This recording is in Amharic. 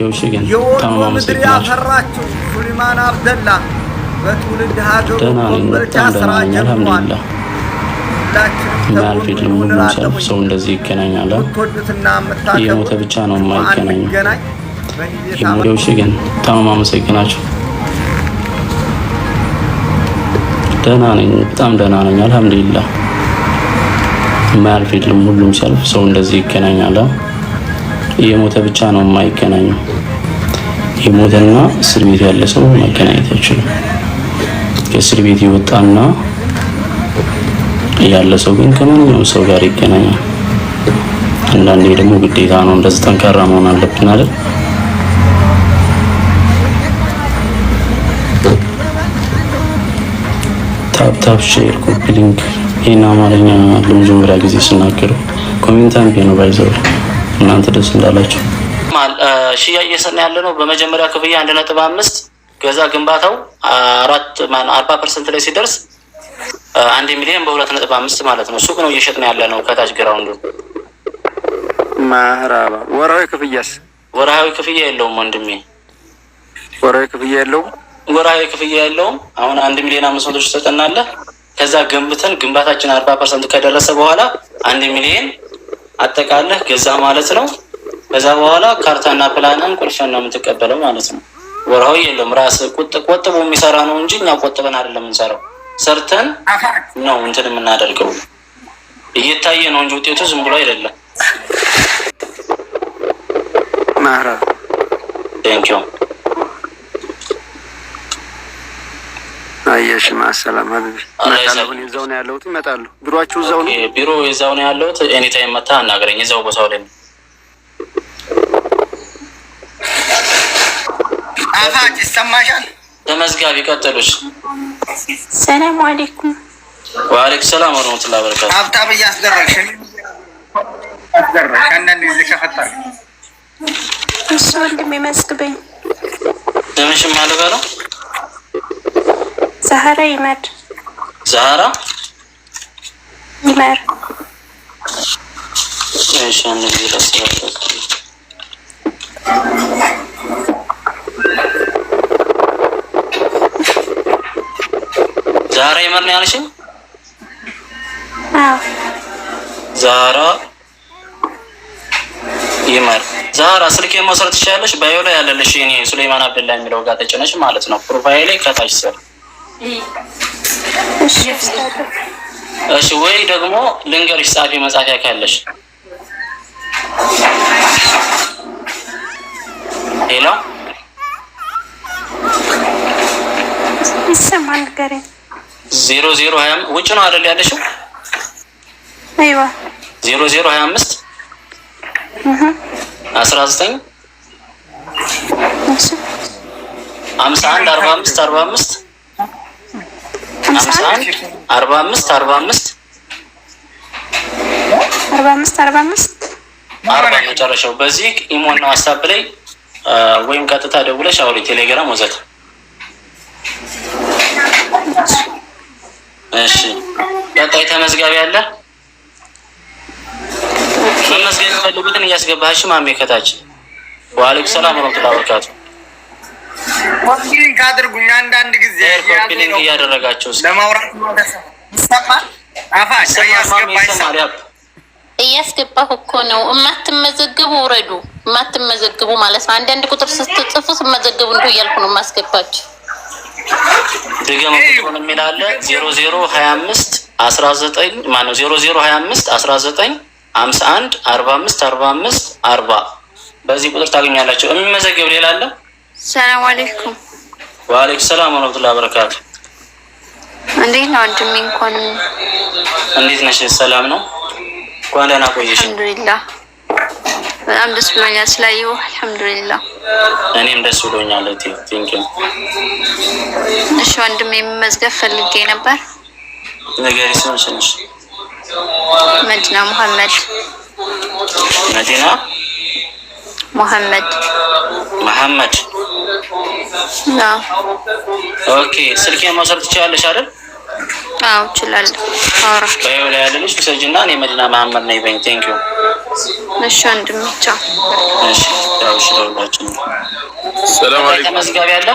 የወሎ ምድር ያፈራችው ሱሊማን አብደላ በትውልድ ሀገሩ ኮምቦልቻ ስራ ጀምሯል። ሰው እንደዚህ ይገናኛል። የሞተ ብቻ ነው የማይገናኘው። ሙሪዎች ግን በጣም አመሰግናችሁ። ደህና ነኝ፣ በጣም ደህና ነኝ፣ አልሐምዱሊላህ። የማያልፍ የለም፣ ሁሉም ሲያልፍ ሰው እንደዚህ ይገናኛል። የሞተ ብቻ ነው የማይገናኘው። የሞተና እስር ቤት ያለ ሰው መገናኘት አይችልም። ከእስር ቤት ይወጣና ያለ ሰው ግን ከማንኛውም ሰው ጋር ይገናኛል። አንዳንዴ ደግሞ ግዴታ ነው፣ እንደዚህ ጠንካራ መሆን አለብን አይደል? ታፕ ሼር ኮፒ ሊንክ። ይሄን አማርኛ ለመጀመሪያ ጊዜ ስናገር ኮሜንታን ነው ባይዘው እናንተ ደስ እንዳላችሁ ሽያጭ እየሰጠን ያለ ነው። በመጀመሪያ ክፍያ 1.5 ገዛ ግንባታው 40% ላይ ሲደርስ 1 ሚሊዮን በ2.5 ማለት ነው። ሱቅ ነው እየሸጥን ያለ ነው። ከታች ግራውንዱ ማህራባ። ወራዊ ክፍያስ? ወራዊ ክፍያ የለውም ወንድሜ፣ ወራዊ ክፍያ የለውም። ወራዊ ክፍያ የለውም። አሁን 1 ሚሊዮን 500 ሺህ ሰጠናል። ከዛ ገንብተን ግንባታችን 40% ከደረሰ በኋላ 1 ሚሊዮን አጠቃለህ ገዛ ማለት ነው። ከዛ በኋላ ካርታና ፕላንን ቁልፍን ነው የምትቀበለው ማለት ነው። ወራዊ የለም። ራስ ቆጥቦ የሚሰራ ነው እንጂ እኛ ቆጥበን አይደለም የምንሰራው። ሰርተን ነው እንትን የምናደርገው። እየታየ ነው እንጂ ውጤቱ ዝም ብሎ አይደለም። ማራ ቴንኪው። አየሽ ማሰላም ሀቢቢ ማታለሁን እዛው ነው ያለሁት። እመጣለሁ። ቢሮአችሁ እዛው ነው? ቢሮ እዛው ነው ያለሁት። ኤኒ ታይም መጣ አናግረኝ። እዛው ቦታው ላይ ነው። አፋጭ ይሰማሻል? ተመዝጋቢ ቀጥሉሽ። ሰላም አለይኩም። ወአለይኩም ሰላም ወራህመቱላሂ ወበረካቱ። ሀብታም እያስደረግሽ አንዳንድ ጊዜ ከፈታል። እሱ ወንድሜ መስግበኝ። ስምሽን ማን ልበለው? ዛህራ ይመር። ዛህራ ይመር። እሺ አንዴ ላስባለሁ። ዛህራ ይመር ነው ያልሽኝ? አዎ ዛህራ ይመር። ዛህራ ስልኬን መውሰድ ትችያለሽ። ባዮ ላይ ያለልሽ እኔ ሱሌማን አብደላ የሚለው ጋር ተጨነሽ ማለት ነው። ፕሮፋይል ላይ ከታች ስር እሺ። ወይ ደግሞ ልንገርሽ ጻፊ መጻፊያ ካለሽ ሄሎ ይሰማል። ንገረኝ። 0020 ውጭ ነው አይደል ያለሽው? አይዋ 0025 19 51 45 45 51 45 45 40 መጨረሻው። በዚህ ኢሞና ዋትስአፕ ላይ ወይም ቀጥታ ደውለሽ አውሪ። ቴሌግራም ወዘተ። እሺ ቀጣይ ተመዝጋቢ አለ። መመዝገብ የምትፈልጉትን እያስገባሽ ማሜ ከታች። ወአለይኩም ሰላም ወራህመቱላሂ ወበረካቱ። ኮፒሊንክ አድርጉኝ። አንዳንድ ጊዜ ኮፒሊንክ እያደረጋችሁ ለማውራት ይሰማል። አፋሽ እያስገባሁ እኮ ነው። እማትመዘግቡ ውረዱ። እማትመዘግቡ ማለት ነው። አንዳንድ ቁጥር ስትጽፉ ስትመዘግቡ እንደው እያልኩ ነው የማስገባችሁ። ድገም ቁጥሩን የሚል አለ 0025 19 ማነው 0025 19 51 45 45 40 በዚህ ቁጥር ታገኛላችሁ። የሚመዘገብ ሌላ አለ? ሰላም አለይኩም። ወአለይኩም ሰላም ወራህመቱላሂ ወበረካቱ። እንዴት ነው ወንድሜ? እንዴት ነሽ? ሰላም ነው? እንኳን ደህና ቆየሽ። አልሐምዱሊላህ በጣም ደስ ብሎኛል ስላየሁ። አልሐምዱሊላህ እኔም ደስ ብሎኛል። ቴንኪው። እሺ ወንድሜ መመዝገብ ፈልጌ ነበር። ነገሪ ስምሽ? መዲና መሐመድ። መዲና መሐመድ መሐመድ። ኦኬ ስልኬን መውሰድ ትችያለሽ አይደል? አዎ እችላለሁ። አውራ በይው ላይ ያለልሽ ውሰጂና እኔ መዲና መሐመድ ነኝ በይኝ። ቴንክ ዩ። እሺ ወንድሜ ቻው። እሺ ያው እሺ ደውላችሁ ሰላም አለይኩም ተመዝጋቢ አለ